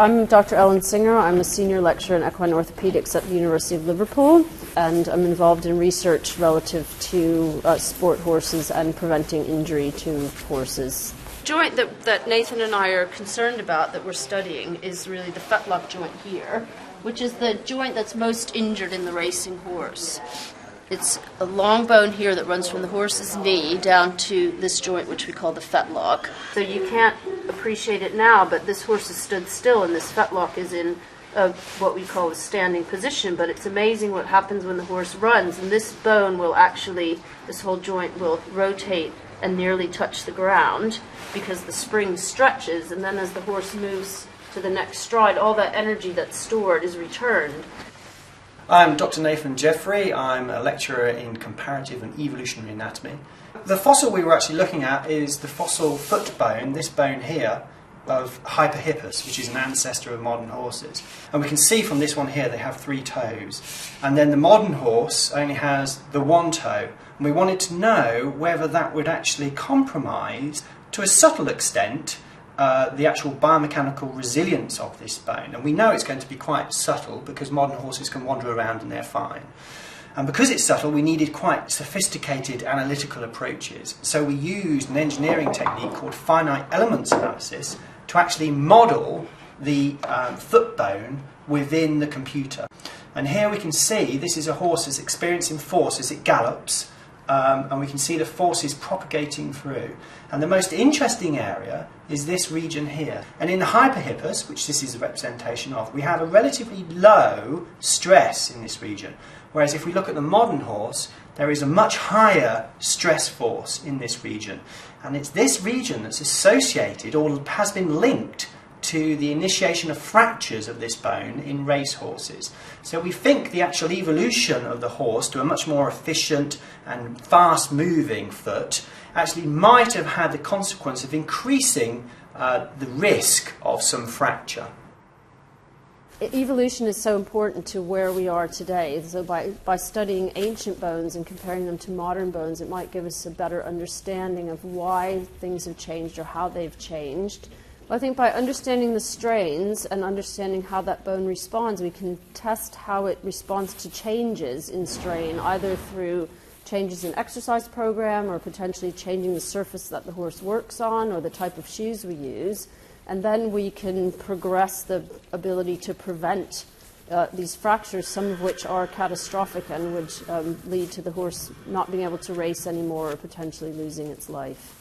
I'm Dr. Ellen Singer. I'm a senior lecturer in equine orthopedics at the University of Liverpool, and I'm involved in research relative to sport horses and preventing injury to horses. The joint that Nathan and I are concerned about, that we're studying, is really the fetlock joint here, which is the joint that's most injured in the racing horse. It's a long bone here that runs from the horse's knee down to this joint, which we call the fetlock. So you can't appreciate it now, but this horse has stood still, and this fetlock is in what we call a standing position. But it's amazing what happens when the horse runs, and this bone will actually, this whole joint will rotate and nearly touch the ground because the spring stretches, and then as the horse moves to the next stride, all that energy that's stored is returned. I'm Dr. Nathan Jeffrey. I'm a lecturer in comparative and evolutionary anatomy. The fossil we were actually looking at is the fossil foot bone, this bone here, of Hyperhippus, which is an ancestor of modern horses. And we can see from this one here they have 3 toes. And then the modern horse only has the 1 toe. And we wanted to know whether that would actually compromise, to a subtle extent, the actual biomechanical resilience of this bone. And we know it's going to be quite subtle because modern horses can wander around and they're fine. And because it's subtle, we needed quite sophisticated analytical approaches. So we used an engineering technique called finite elements analysis to actually model the foot bone within the computer. And here we can see this is a horse that's experiencing force as it gallops. And we can see the forces propagating through. And the most interesting area is this region here. And in the Hyperhippus, which this is a representation of, we have a relatively low stress in this region. Whereas if we look at the modern horse, there is a much higher stress force in this region. And it's this region that's associated or has been linked to the initiation of fractures of this bone in racehorses. So we think the actual evolution of the horse to a much more efficient and fast-moving foot actually might have had the consequence of increasing the risk of some fracture. Evolution is so important to where we are today. So by studying ancient bones and comparing them to modern bones, it might give us a better understanding of why things have changed or how they've changed. I think by understanding the strains and understanding how that bone responds, we can test how it responds to changes in strain, either through changes in exercise program or potentially changing the surface that the horse works on or the type of shoes we use. And then we can progress the ability to prevent these fractures, some of which are catastrophic and would lead to the horse not being able to race anymore or potentially losing its life.